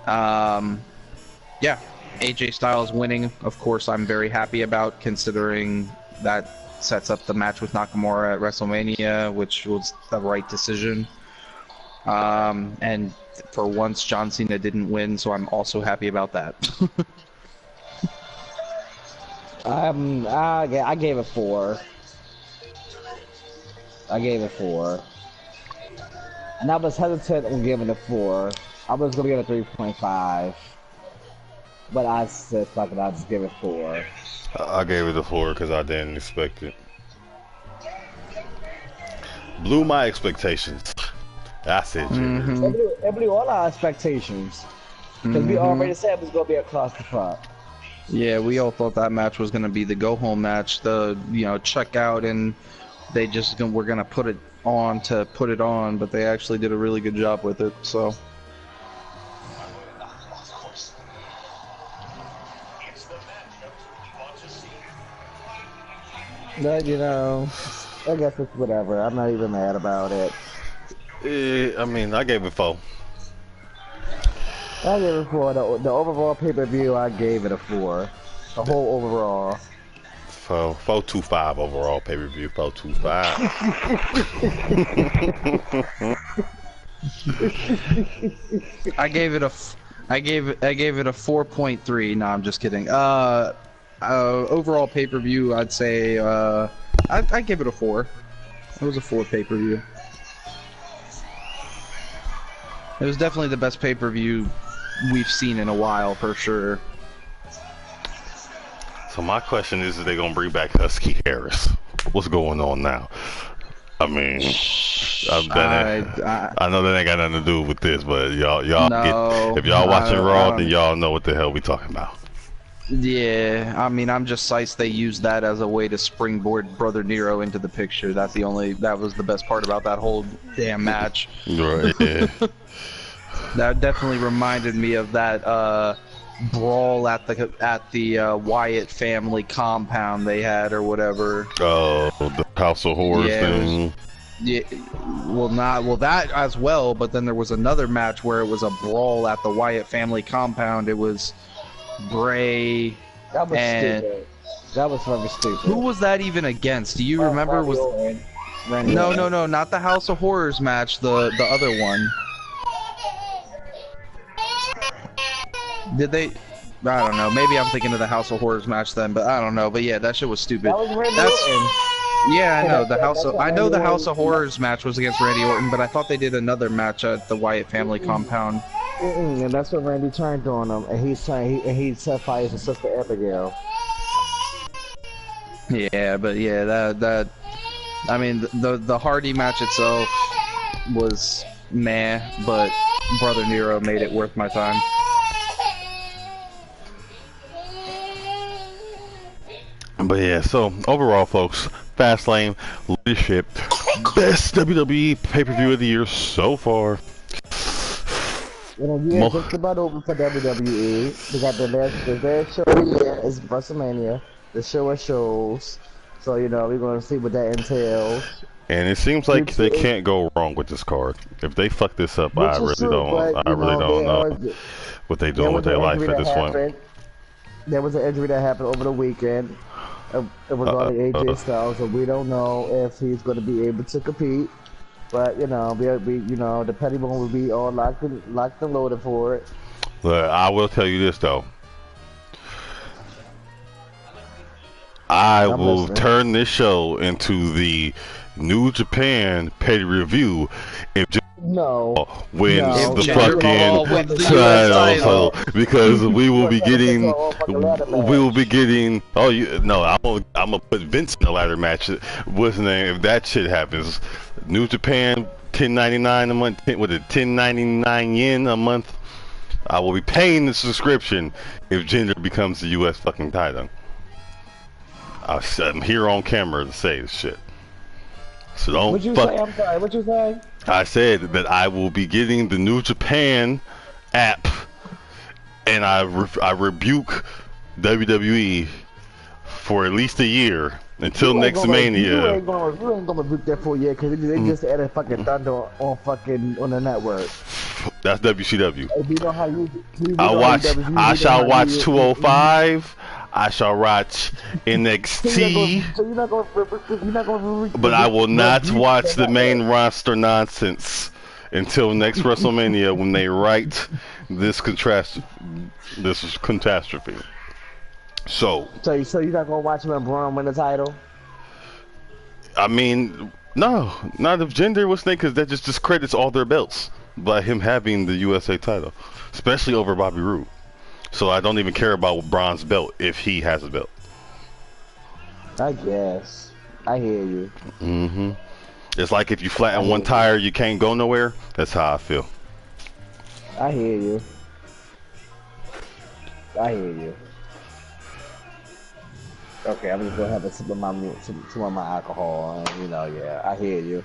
C: Yeah. AJ Styles winning, of course, I'm very happy about, considering that sets up the match with Nakamura at WrestleMania, which was the right decision. And for once, John Cena didn't win, so I'm also happy about that.
F: I gave it 4. I gave it 4. And I was hesitant on giving it 4. I was going to give it 3.5. But I said, fuck it, I'll just give it 4.
A: I gave it a 4 because I didn't expect it. Blew my expectations. That's it, Jimmy.
F: It blew all our expectations. Because we already said it was going to be a clusterfuck.
C: Yeah, we all thought that match was going to be the go-home match, the, check out, and they just were going to put it on to put it on, but they actually did a really good job with it, so...
F: But, I guess it's whatever. I'm not even mad about it.
A: I mean, I gave it 4.
F: I gave it 4. The overall pay-per-view, I gave it a 4. The whole overall.
A: 4.25 overall pay-per-view. 4.25.
C: I gave it a 4.3. No, I'm just kidding. Overall pay-per-view, I'd say I'd give it a 4. It was a 4 pay-per-view. It was definitely the best pay-per-view we've seen in a while, for sure.
A: So my question is they gonna bring back Husky Harris? What's going on now? I mean, I know that ain't got nothing to do with this, but y'all if y'all watching Raw, then y'all know what the hell we talking about.
C: Yeah, I mean, I'm just psyched they used that as a way to springboard Brother Nero into the picture. That was the best part about that whole damn match.
A: Right, yeah.
C: That definitely reminded me of that brawl at the Wyatt family compound they had or whatever.
A: Oh, the House of Horrors thing.
C: That as well, but then there was another match where it was a brawl at the Wyatt family compound. It was Bray and
F: That was fucking stupid.
C: Who was that even against? Do you remember? Was no, not the House of Horrors match. The other one. Did they? I don't know. Maybe I'm thinking of the House of Horrors match then, but I don't know. But yeah, that shit was stupid.
F: That was Randy Orton.
C: Yeah, I know the House of Horrors match was against Randy Orton, but I thought they did another match at the Wyatt family compound.
F: And that's when Randy turned on him, and he set fire to Sister Abigail.
C: Yeah, but yeah, that I mean the Hardy match itself was meh, but Brother Nero made it worth my time.
A: But yeah, so overall, folks, Fastlane leadership, best WWE pay-per-view of the year so far.
F: You know, just about over for WWE. We got the last show of the year is WrestleMania. The show of shows. So, you know, we're going to see what that entails.
A: And it seems like they can't go wrong with this card. If they fuck this up, I really don't know what they doing with their life at this point.
F: There was an injury that happened over the weekend. It was on the AJ Styles, so we don't know if he's going to be able to compete. But, you know, we you know, the petty one will be all locked and loaded for it.
A: But I will tell you this, though. I will turn this show into the New Japan pay-per-view if wins the fucking title, because we will be getting I'm gonna put Vince in the ladder match. What's the name? If that shit happens, New Japan $10.99 a month. What is it? 10.99 yen a month. I will be paying the subscription if Jinder becomes the U.S. fucking title. I'm here on camera to say this shit. So don't
F: What'd you say? I'm sorry. What'd you say?
A: I said that I will be getting the New Japan app, and I rebuke WWE for at least a year until next Mania.
F: You ain't gonna rebuke that for a year because they just added fucking Thunder on the network.
A: That's WCW.
F: You know how
A: I shall watch 205. I shall watch NXT, but I will not watch the main roster nonsense until next WrestleMania when they write this catastrophe. So
F: you're not gonna watch when Braun win the title?
A: I mean, no, not if Jinder was thinking, because that just discredits all their belts by him having the USA title, especially over Bobby Roode. So I don't even care about Braun's belt if he has a belt.
F: I guess. I hear you.
A: Mm-hmm. It's like if you flatten one tire, you can't go nowhere. That's how I feel.
F: I hear you. I hear you. Okay, I'm just gonna have a sip of my alcohol, and you know, yeah, I hear you.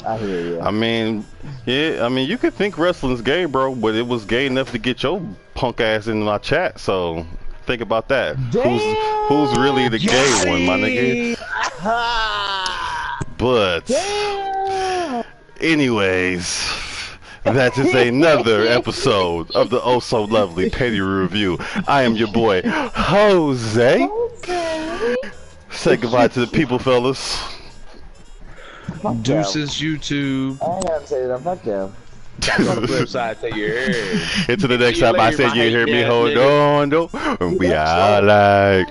F: I hear you.
A: I mean, yeah, I mean, you could think wrestling's gay, bro, but it was gay enough to get your punk ass in my chat, so think about that.
F: Damn,
A: who's really the gay one, my nigga? But, anyways, that is another episode of the Oh So Lovely Petty Review. I am your boy, Jose. Say goodbye to the people, fellas.
C: Deuces, YouTube.
F: I ain't gotta say that. Fuck them.
D: On the flip side, say you heard.
A: Until the next time I say you hear me, hold on, though. We are like.